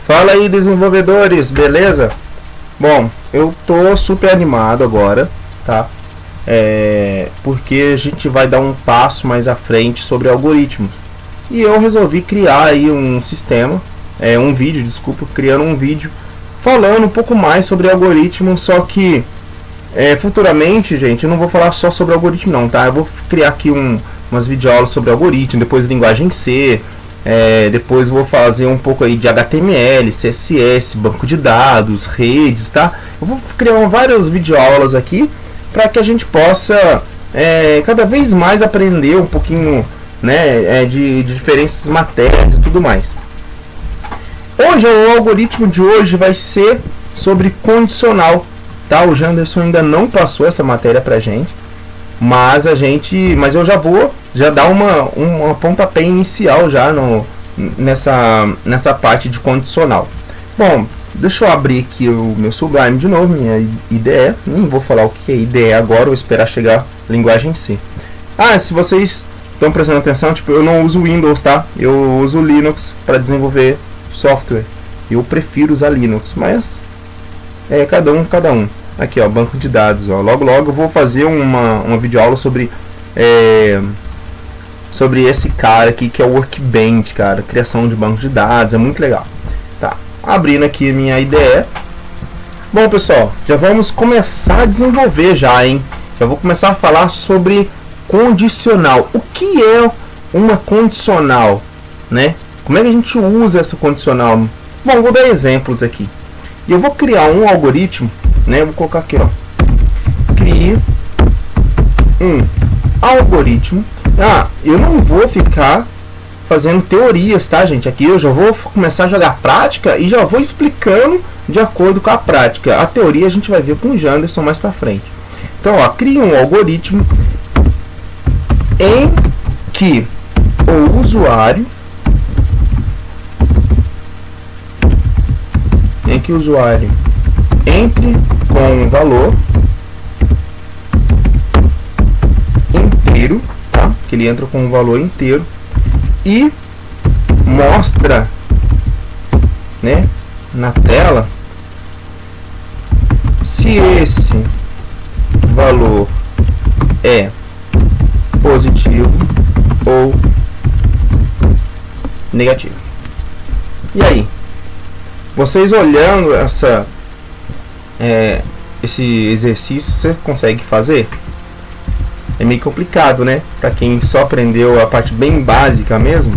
Fala aí, desenvolvedores, beleza? Bom, eu tô super animado agora, tá? Porque a gente vai dar um passo mais à frente sobre algoritmos. E eu resolvi criar aí um sistema, um vídeo, desculpa, criando um vídeo falando um pouco mais sobre algoritmos, só que futuramente, gente, eu não vou falar só sobre algoritmo não, tá? Eu vou criar aqui umas videoaulas sobre algoritmo, depois linguagem C, depois vou fazer um pouco aí de HTML, CSS, banco de dados, redes, tá? Eu vou criar várias videoaulas aqui para que a gente possa cada vez mais aprender um pouquinho, né, de diferentes matérias e tudo mais. Hoje, o algoritmo de hoje vai ser sobre condicional, tá? O Janderson ainda não passou essa matéria pra gente, mas eu já vou dar uma pontapé inicial já nessa parte de condicional. Bom, deixa eu abrir aqui o meu Sublime de novo, minha IDE. Nem vou falar o que é IDE agora, vou esperar chegar a linguagem C. Se vocês estão prestando atenção, tipo, eu não uso Windows, tá? Eu uso Linux para desenvolver software. Eu prefiro usar Linux, mas cada um. Aqui, ó, banco de dados, ó. Logo eu vou fazer uma videoaula sobre esse cara aqui, que é o Workbench, cara, criação de banco de dados, é muito legal. Tá, abrindo aqui minha IDE. Bom, pessoal, já vamos começar a desenvolver já, hein? Já vou começar a falar sobre condicional. O que é uma condicional, né? Como é que a gente usa essa condicional? Bom, vou dar exemplos aqui. E eu vou criar um algoritmo, né? Eu vou colocar aqui, ó. Crie um algoritmo. Eu não vou ficar fazendo teorias, tá, gente? Aqui eu já vou começar a jogar prática e já vou explicando de acordo com a prática. A teoria a gente vai ver com o Janderson mais pra frente. Então, ó, crie um algoritmo em que o usuário entre com um valor inteiro, tá? Que ele entra com um valor inteiro e mostra, né, na tela se esse valor é positivo ou negativo. E aí, vocês olhando esse exercício, você consegue fazer? É meio complicado, né? Para quem só aprendeu a parte bem básica mesmo,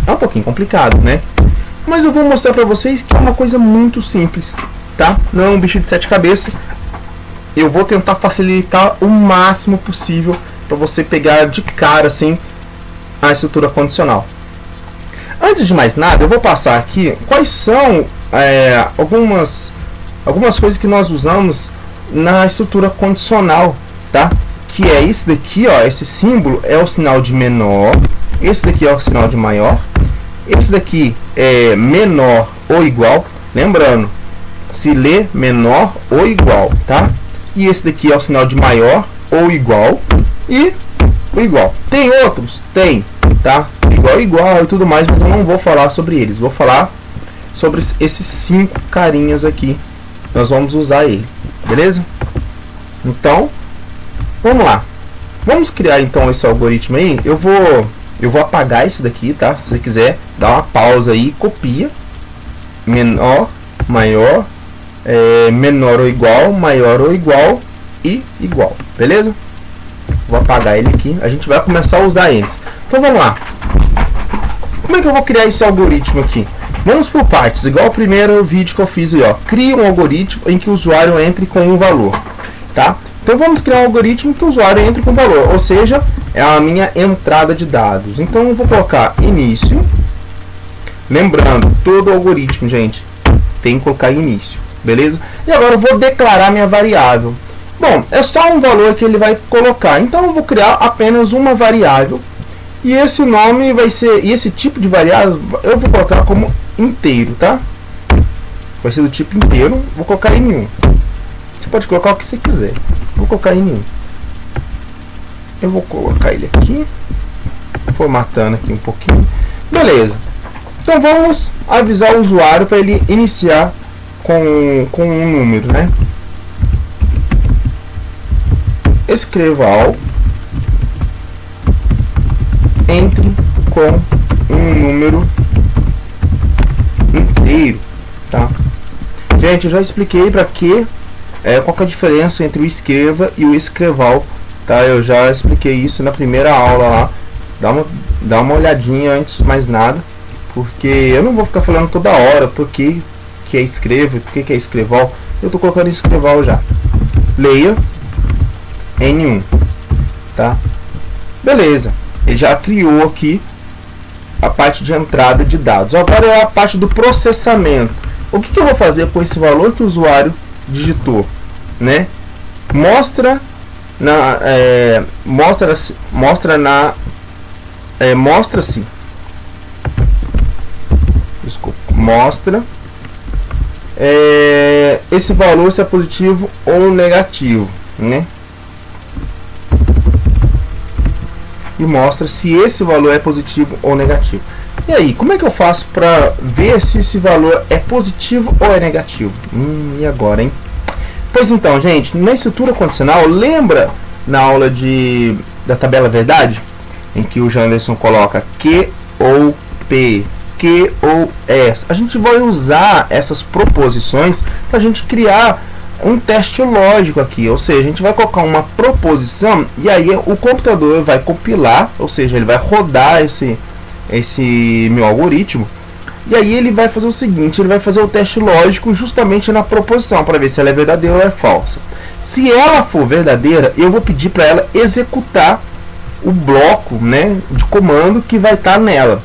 é um pouquinho complicado, né? Mas eu vou mostrar para vocês que é uma coisa muito simples, tá? Não é um bicho de sete cabeças. Eu vou tentar facilitar o máximo possível para você pegar de cara assim a estrutura condicional. Antes de mais nada, eu vou passar aqui quais são algumas coisas que nós usamos na estrutura condicional, tá? Que é esse daqui, ó, esse símbolo é o sinal de menor, esse daqui é o sinal de maior, esse daqui é menor ou igual, lembrando, se lê menor ou igual, tá? E esse daqui é o sinal de maior ou igual e o igual. Tem outros? Tem, tá? Igual e tudo mais, mas eu não vou falar sobre eles. Vou falar sobre esses 5 carinhas aqui. Nós vamos usar ele, beleza? Então, vamos lá. Vamos criar então esse algoritmo aí. Eu vou apagar esse daqui, tá? Se você quiser, dá uma pausa aí, copia. Menor, maior, menor ou igual, maior ou igual e igual, beleza? Vou apagar ele aqui. A gente vai começar a usar eles. Então vamos lá. Como é que eu vou criar esse algoritmo aqui? Vamos por partes, igual o primeiro vídeo que eu fiz aí, ó. Cria um algoritmo em que o usuário entre com um valor, tá? Então vamos criar um algoritmo que o usuário entre com valor, ou seja, é a minha entrada de dados. Então eu vou colocar início. Lembrando, todo algoritmo, gente, tem que colocar início, beleza? E agora eu vou declarar minha variável. Bom, é só um valor que ele vai colocar. Então eu vou criar apenas uma variável. E esse nome vai ser, e esse tipo de variável eu vou colocar como inteiro, tá? Vai ser do tipo inteiro, vou colocar N1. Você pode colocar o que você quiser. Vou colocar N1. Eu vou colocar ele aqui, formatando aqui um pouquinho. Beleza. Então vamos avisar o usuário para ele iniciar com um número, né? Escreval entre com um número inteiro, tá? Gente, eu já expliquei para que qual que é a diferença entre o escreva e o escreval, tá? Eu já expliquei isso na primeira aula lá. Dá uma olhadinha antes de mais nada, porque eu não vou ficar falando toda hora porque que é escreva, porque que é escreval. Eu tô colocando escreval já. Leia N1, tá? Beleza, ele já criou aqui a parte de entrada de dados. Agora é a parte do processamento. O que eu vou fazer com esse valor que o usuário digitou, né? Mostra-se esse valor, se é positivo ou negativo, né? E mostra se esse valor é positivo ou negativo. E aí, como é que eu faço para ver se esse valor é positivo ou é negativo? E agora, hein? Pois então, gente, na estrutura condicional, lembra na aula da tabela verdade, em que o Janderson coloca Q ou P, Q ou S? A gente vai usar essas proposições para a gente criar um teste lógico aqui, ou seja, a gente vai colocar uma proposição e aí o computador vai compilar, ou seja, ele vai rodar esse meu algoritmo, e aí ele vai fazer o seguinte, ele vai fazer o teste lógico justamente na proposição, para ver se ela é verdadeira ou é falsa. Se ela for verdadeira, eu vou pedir para ela executar o bloco, né, de comando que vai estar nela.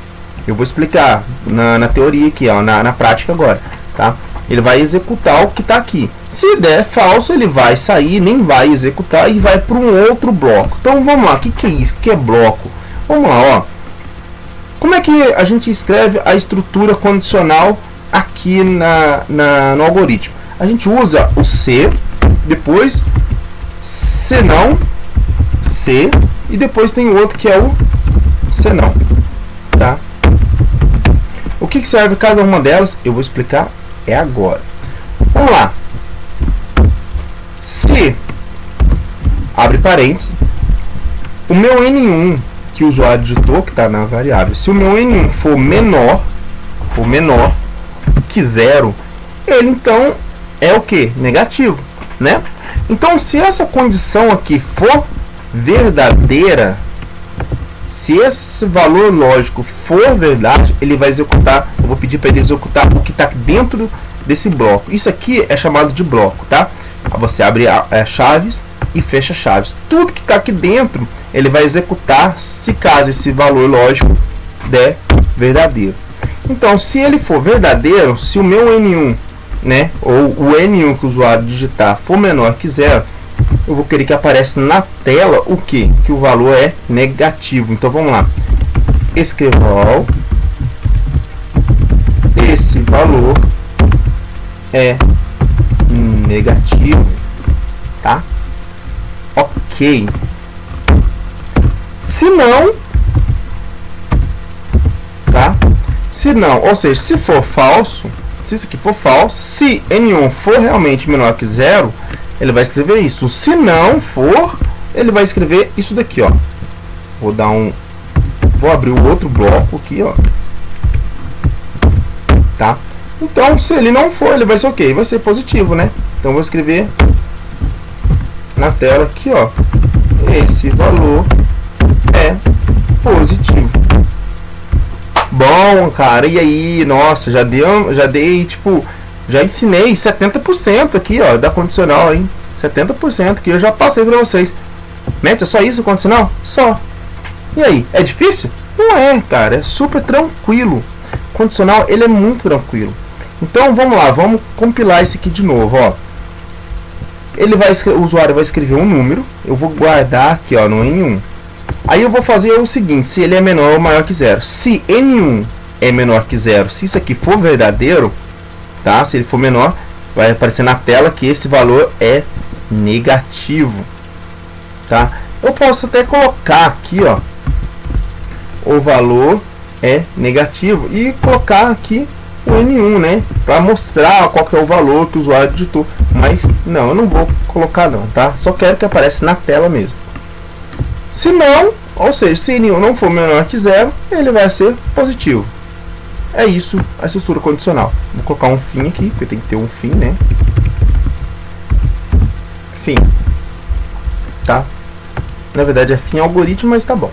Eu vou explicar na teoria aqui, ó, na prática agora, tá? Ele vai executar o que está aqui. Se der falso, ele vai sair, nem vai executar e vai para um outro bloco. Então vamos lá, o que é isso? O que é bloco? Vamos lá, ó. Como é que a gente escreve a estrutura condicional aqui no algoritmo? A gente usa o se, depois senão, se, e depois tem o outro que é o senão, tá? O que serve cada uma delas? Eu vou explicar agora. Vamos lá. Se, abre parênteses, o meu N1 que o usuário digitou, que está na variável, se o meu N1 for menor que 0, ele então é o que? Negativo, né? Então, se essa condição aqui for verdadeira, se esse valor lógico for verdade, ele vai executar, eu vou pedir para ele executar o que está dentro desse bloco. Isso aqui é chamado de bloco, tá? Você abre chaves e fecha chaves. Tudo que está aqui dentro, ele vai executar se caso esse valor lógico der verdadeiro. Então, se ele for verdadeiro, se o meu N1, né, ou o N1 que o usuário digitar for menor que 0, eu vou querer que apareça na tela o que? Que o valor é negativo. Então vamos lá. Escreval, esse valor é negativo, tá? Ok. Se não, tá? Se não, ou seja, se for falso, se isso aqui for falso, se N1 for realmente menor que 0, ele vai escrever isso. Se não for, ele vai escrever isso daqui, ó. Vou abrir o outro bloco aqui, ó. Tá? Então, se ele não for, ele vai ser o quê? Vai ser positivo, né? Então, vou escrever na tela aqui, ó. Esse valor é positivo. Bom, cara, e aí? Nossa, já dei, tipo, já ensinei 70% aqui, ó, da condicional, hein? 70% que eu já passei para vocês. Mete, é só isso o condicional? Só. E aí, é difícil? Não é, cara, é super tranquilo. O condicional, ele é muito tranquilo. Então, vamos lá, vamos compilar esse aqui de novo, ó. O usuário vai escrever um número, eu vou guardar aqui, ó, no N1. Aí eu vou fazer o seguinte, se ele é menor ou maior que 0. Se N1 é menor que 0, se isso aqui for verdadeiro, tá? Se ele for menor, vai aparecer na tela que esse valor é negativo, tá? Eu posso até colocar aqui, ó, o valor é negativo, e colocar aqui o N1, né, para mostrar qual que é o valor que o usuário digitou. Mas não, eu não vou colocar não, tá? Só quero que apareça na tela mesmo. Se não, ou seja, se N1 não for menor que 0, ele vai ser positivo. É isso a estrutura condicional. Vou colocar um fim aqui, porque tem que ter um fim, né? Fim. Tá? Na verdade é fim algoritmo, mas tá bom.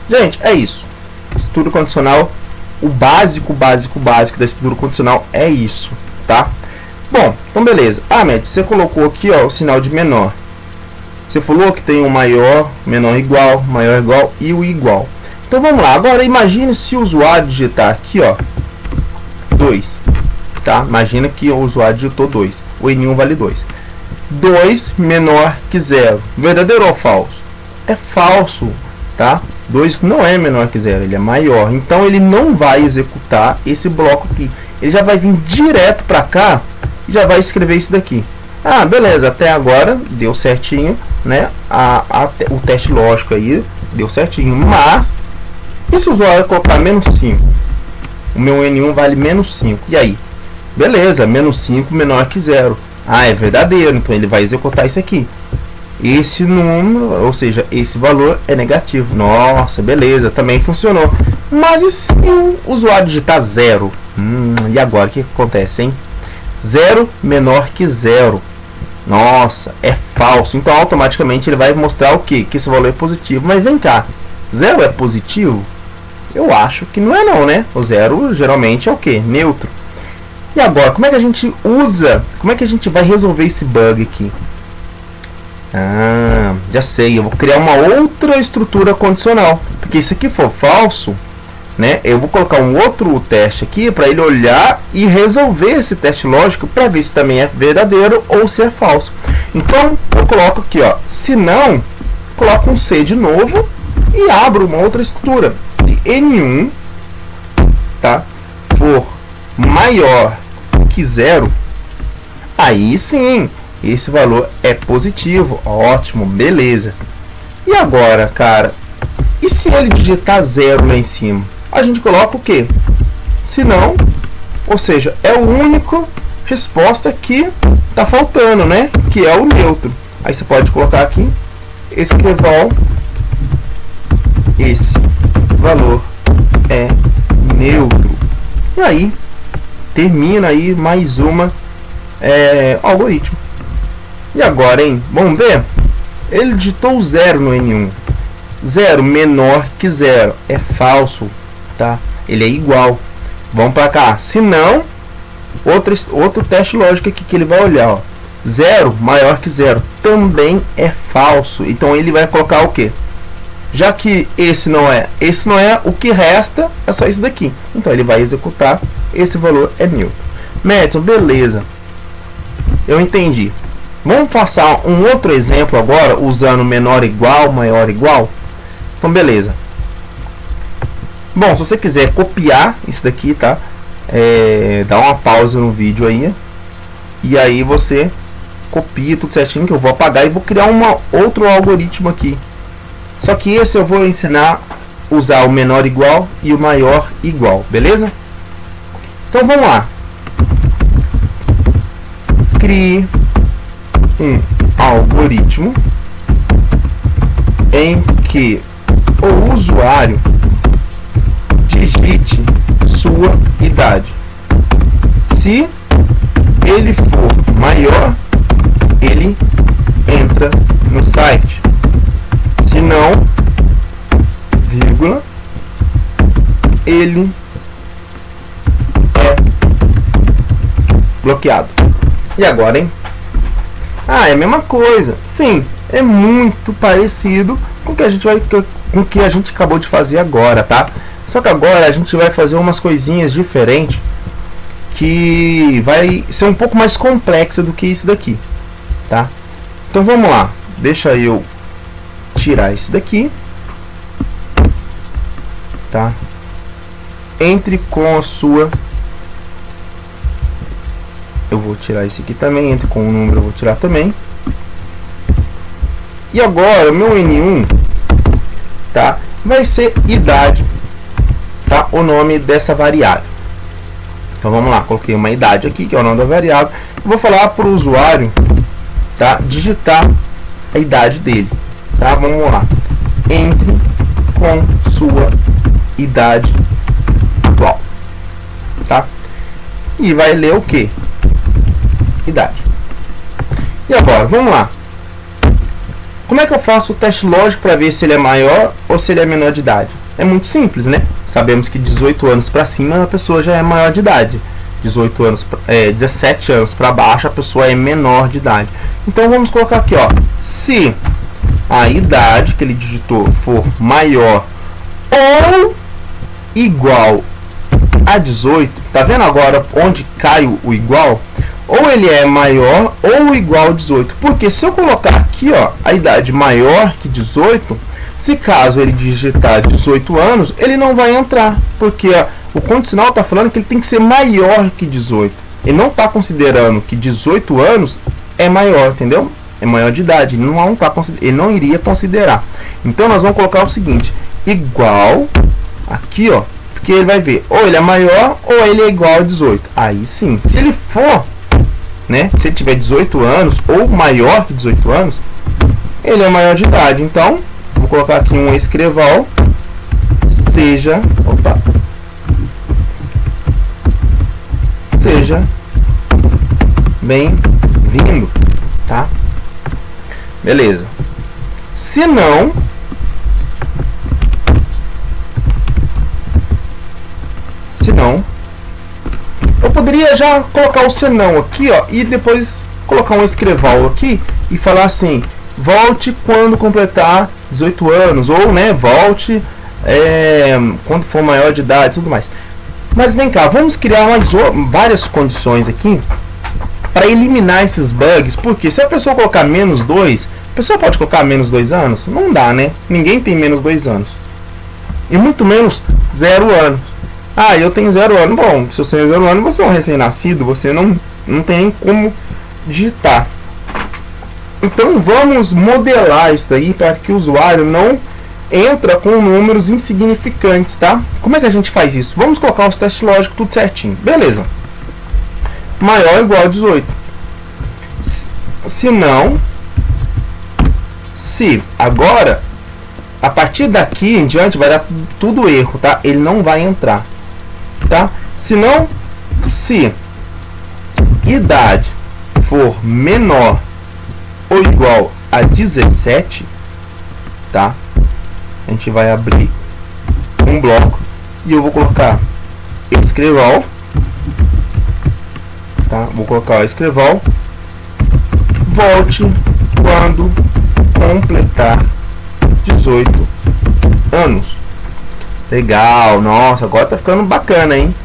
Gente, é isso. Estrutura condicional, o básico da estrutura condicional é isso, tá? Bom, então beleza. Ah, Matt, você colocou aqui, ó, o sinal de menor. Você falou que tem o maior, menor igual e o igual. Então vamos lá. Agora imagine se o usuário digitar aqui, ó, 2, tá? Imagina que o usuário digitou 2. O N1 vale 2. 2 menor que 0. Verdadeiro ou falso? É falso, tá? 2 não é menor que 0, ele é maior. Então ele não vai executar esse bloco aqui. Ele já vai vir direto para cá e já vai escrever isso daqui. Ah, beleza, até agora deu certinho, né? O teste lógico aí deu certinho. Mas, e se o usuário colocar menos 5? O meu N1 vale menos 5. E aí? Beleza, menos 5 menor que 0. Ah, é verdadeiro, então ele vai executar isso aqui. Esse número, ou seja, esse valor é negativo. Nossa, beleza, também funcionou. Mas e se o usuário digitar 0? E agora, o que acontece, hein? 0 menor que 0. Nossa, é falso. Então, automaticamente, ele vai mostrar o quê? Que esse valor é positivo. Mas vem cá, 0 é positivo? Eu acho que não é não, né? O 0 geralmente é o quê? Neutro. E agora, como é que a gente usa? Como é que a gente vai resolver esse bug aqui? Ah, já sei. Eu vou criar uma outra estrutura condicional. Porque se aqui for falso, né, eu vou colocar um outro teste aqui para ele olhar e resolver esse teste lógico para ver se também é verdadeiro ou se é falso. Então, eu coloco aqui, ó, se não, coloco um C de novo e abro uma outra estrutura. Se N1, tá, for maior que 0, aí sim, esse valor é positivo. Ótimo, beleza. E agora, cara, e se ele digitar 0 lá em cima? A gente coloca o que? Se não, ou seja, é a única resposta que está faltando, né? Que é o neutro. Aí você pode colocar aqui, escreval, esse valor é neutro. E aí, termina aí mais uma algoritmo. E agora, hein? Vamos ver? Ele digitou 0 no N1. 0 menor que 0. É falso. Tá? Ele é igual. Vamos para cá. Se não, outro teste lógico aqui que ele vai olhar. Ó. 0 maior que 0. Também é falso. Então ele vai colocar o que? Já que esse não é, o que resta é só isso daqui. Então ele vai executar. Esse valor é neutro. Madison, beleza. Eu entendi. Vamos passar um outro exemplo agora, usando menor igual, maior igual. Então beleza. Bom, se você quiser copiar isso daqui, tá? Dá uma pausa no vídeo aí. E aí você copia tudo certinho, que eu vou apagar e vou criar outro algoritmo aqui. Só que esse eu vou ensinar a usar o menor igual e o maior igual, beleza? Então vamos lá. Crie um algoritmo em que o usuário digite sua idade. Se ele for maior, ele entra no site. Se não, vírgula, ele é bloqueado. E agora, hein? Ah, é a mesma coisa. Sim, é muito parecido com o que a gente acabou de fazer agora, tá? Só que agora a gente vai fazer umas coisinhas diferentes que vai ser um pouco mais complexa do que isso daqui, tá? Então vamos lá. Deixa eu tirar isso daqui, tá? Entre com a sua. Eu vou tirar esse aqui também. Entre com o número, eu vou tirar também. E agora o meu N1, tá? Vai ser idade tá, o nome dessa variável. Então vamos lá, coloquei uma idade aqui, que é o nome da variável. Eu vou falar para o usuário, tá, digitar a idade dele, tá? Vamos lá. Entre com sua idade atual, tá? E vai ler o que? Idade. E agora, vamos lá. Como é que eu faço o teste lógico para ver se ele é maior ou se ele é menor de idade? É muito simples, né? Sabemos que 18 anos para cima a pessoa já é maior de idade. 17 anos para baixo a pessoa é menor de idade. Então vamos colocar aqui, ó, se a idade que ele digitou for maior ou igual a 18, tá vendo agora onde cai o igual? Ou ele é maior ou igual a 18. Porque se eu colocar aqui, ó, a idade maior que 18, se caso ele digitar 18 anos, ele não vai entrar. Porque ó, o condicional está falando que ele tem que ser maior que 18. Ele não está considerando que 18 anos é maior, entendeu? É maior de idade. Ele não iria considerar. Então nós vamos colocar o seguinte: igual, aqui, ó, porque ele vai ver ou ele é maior ou ele é igual a 18. Aí sim, se ele for, né, se ele tiver 18 anos ou maior que 18 anos, ele é maior de idade. Então, vou colocar aqui um escrival, seja bem-vindo, tá? Beleza. Se não, eu poderia já colocar o senão aqui, ó, e depois colocar um escrival aqui e falar assim: volte quando completar 18 anos, ou, né, volte quando for maior de idade e tudo mais. Mas vem cá, vamos criar várias condições aqui para eliminar esses bugs, porque se a pessoa colocar menos 2, a pessoa pode colocar menos 2 anos? Não dá, né? Ninguém tem menos 2 anos. E muito menos 0 anos. Ah, eu tenho 0 anos. Bom, se você tem 0 anos, você é um recém-nascido, você não tem como digitar. Então vamos modelar isso aí para que o usuário não entra com números insignificantes, tá? Como é que a gente faz isso? Vamos colocar os testes lógicos tudo certinho. Beleza. Maior ou igual a 18. Se não, se agora, a partir daqui em diante vai dar tudo erro, tá? Ele não vai entrar, tá? Se não, se idade for menor ou igual a 17, tá? A gente vai abrir um bloco e eu vou colocar escrival, tá? Vou colocar o escrival, volte quando completar 18 anos. Legal, nossa, agora tá ficando bacana, hein?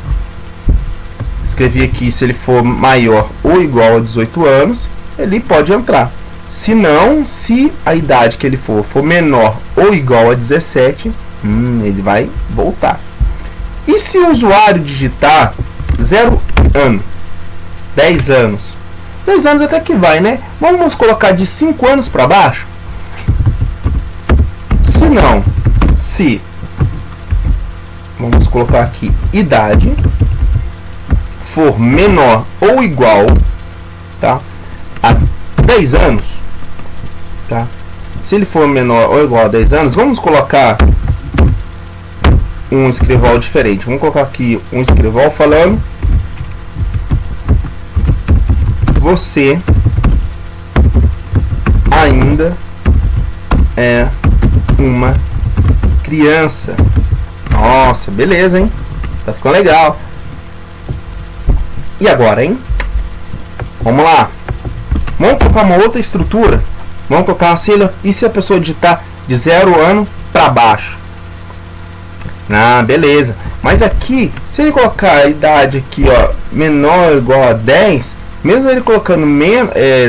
Escrevi aqui: se ele for maior ou igual a 18 anos, ele pode entrar. Se não, se a idade que ele for menor ou igual a 17, ele vai voltar. E se o usuário digitar 0 ano, 10 anos? 10 anos até que vai, né? Vamos colocar de 5 anos para baixo? Se não, se vamos colocar aqui idade for menor ou igual, tá, a 10 anos, tá? Se ele for menor ou igual a 10 anos, vamos colocar um escrival diferente. Vamos colocar aqui um escrival falando: você ainda é uma criança. Nossa, beleza, hein? Tá ficando legal. E agora, hein? Vamos lá. Vamos colocar uma outra estrutura. Vamos colocar assim, e se a pessoa digitar de 0 ano para baixo? Ah, beleza. Mas aqui, se ele colocar a idade aqui, ó, menor ou igual a 10, mesmo ele colocando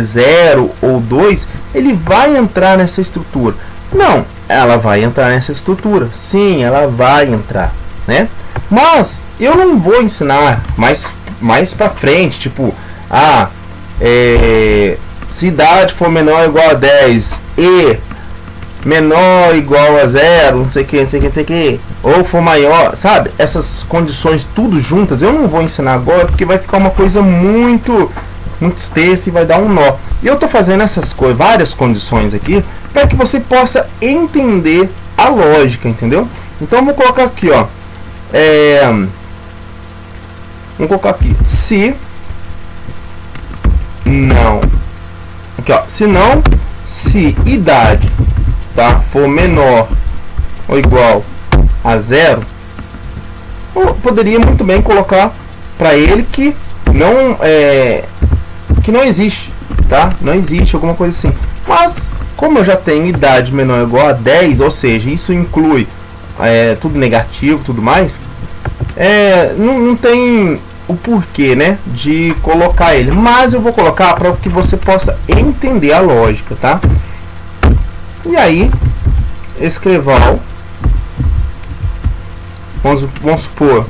0 ou 2, ele vai entrar nessa estrutura. Não, ela vai entrar nessa estrutura. Sim, ela vai entrar, né? Mas eu não vou ensinar mais para frente, tipo, se idade for menor ou igual a 10 e menor ou igual a zero, não sei o que, não sei o que, não sei o que, ou for maior, sabe? Essas condições tudo juntas, eu não vou ensinar agora porque vai ficar uma coisa muito extensa e vai dar um nó. E eu tô fazendo essas várias condições aqui para que você possa entender a lógica, entendeu? Então eu vou colocar aqui, ó, vamos colocar aqui, se não, aqui ó, se idade, tá, for menor ou igual a zero, eu poderia muito bem colocar para ele que não existe, tá? Não existe alguma coisa assim. Mas como eu já tenho idade menor ou igual a 10, ou seja, isso inclui tudo negativo, tudo mais, não tem o porquê, né, de colocar ele. Mas eu vou colocar para que você possa entender a lógica, tá? E aí, escreval, vamos supor,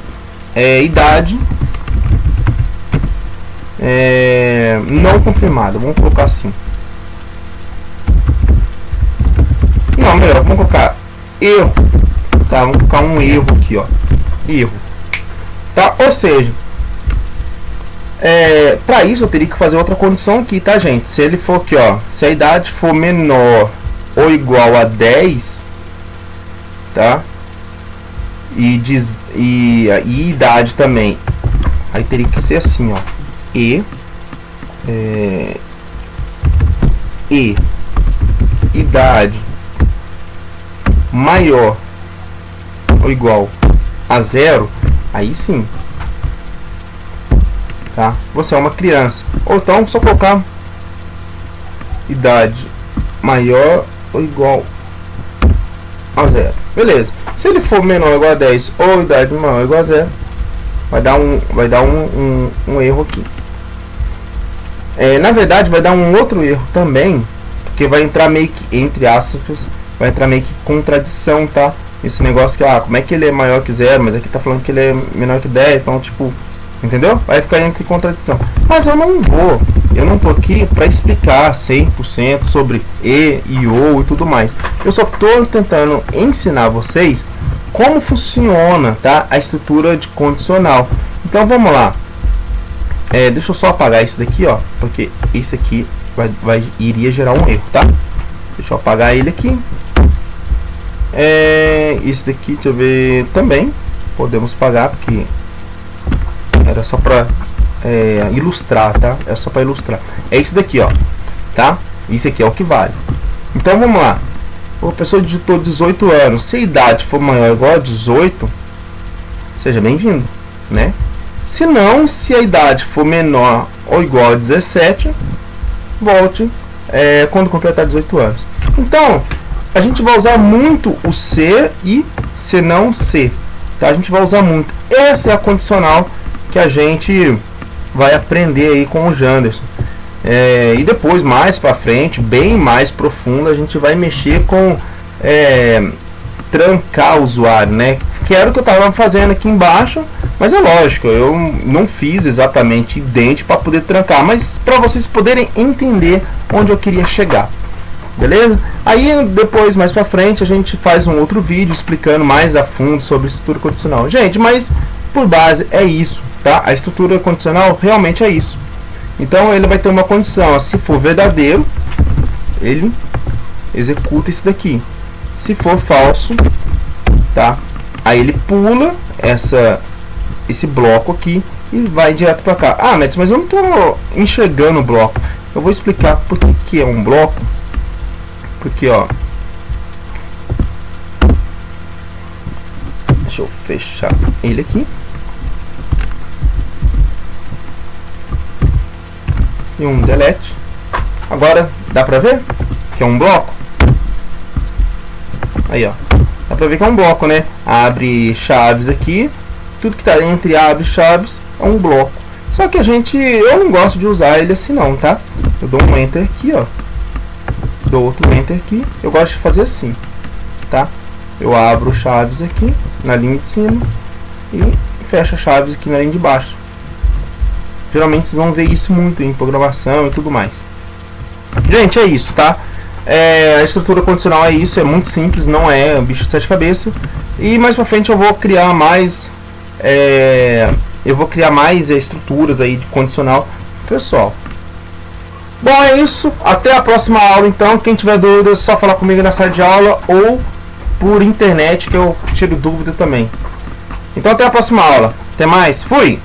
idade não confirmada, vamos colocar assim. Não, melhor, vamos colocar erro, tá? Vamos colocar um erro aqui, ó, erro, tá? Ou seja, para isso eu teria que fazer outra condição aqui, tá, gente? Se ele for aqui, ó, se a idade for menor ou igual a 10, tá? E idade também, aí teria que ser assim, ó, e idade maior ou igual a zero, aí sim, tá? Você é uma criança. Ou então só colocar idade maior ou igual a zero, beleza. Se ele for menor ou igual a 10 ou idade maior ou igual a zero, vai dar um erro aqui. Na verdade vai dar um outro erro também, porque vai entrar meio que, entre aspas, vai entrar meio que contradição, tá? Esse negócio que, como é que ele é maior que zero, mas aqui tá falando que ele é menor que 10, então tipo, entendeu? Vai ficar entre contradição. Mas eu não tô aqui para explicar 100% sobre e ou e tudo mais. Eu só tô tentando ensinar vocês como funciona, tá, a estrutura de condicional. Então vamos lá. Deixa eu só apagar isso daqui, ó, porque isso aqui iria gerar um erro, tá? Deixa eu apagar ele aqui. Isso daqui, deixa eu ver, também podemos apagar, porque era só para ilustrar, tá? É só para ilustrar. É isso daqui, ó, tá? Isso aqui é o que vale. Então vamos lá. O pessoa digitou 18 anos. Se a idade for maior ou igual a 18, seja bem-vindo, né? Se não, se a idade for menor ou igual a 17, volte quando completar 18 anos. Então, a gente vai usar muito o se e se não se, tá? A gente vai usar muito. Essa é a condicional que a gente vai aprender aí com o Janderson. E depois, mais pra frente, bem mais profundo, a gente vai mexer com trancar o usuário, né? Que era o que eu estava fazendo aqui embaixo, mas é lógico, eu não fiz exatamente idêntico para poder trancar, mas para vocês poderem entender onde eu queria chegar, beleza? Aí depois, mais para frente, a gente faz um outro vídeo explicando mais a fundo sobre estrutura condicional. Gente, mas por base é isso, tá? A estrutura condicional realmente é isso. Então ele vai ter uma condição, se for verdadeiro, ele executa isso daqui. Se for falso, tá? Aí ele pula esse bloco aqui e vai direto para cá. Mas eu não estou enxergando o bloco. Eu vou explicar por que é um bloco. Porque, ó, deixa eu fechar ele aqui. E um delete. Agora dá pra ver que é um bloco. Aí, ó, dá pra ver que é um bloco, né? Abre chaves aqui, tudo que tá entre abre chaves é um bloco. Só que eu não gosto de usar ele assim não, tá? Eu dou um enter aqui, ó, dou outro enter aqui. Eu gosto de fazer assim, tá? Eu abro chaves aqui na linha de cima e fecho chaves aqui na linha de baixo. Geralmente vocês vão ver isso muito em programação e tudo mais. Gente, é isso, tá? A estrutura condicional é isso, é muito simples, não é um bicho de 7 cabeças. E mais pra frente eu vou criar mais estruturas aí de condicional, pessoal. Bom, é isso. Até a próxima aula, então. Quem tiver dúvida é só falar comigo na sala de aula ou por internet, que eu tiro dúvida também. Então até a próxima aula. Até mais. Fui!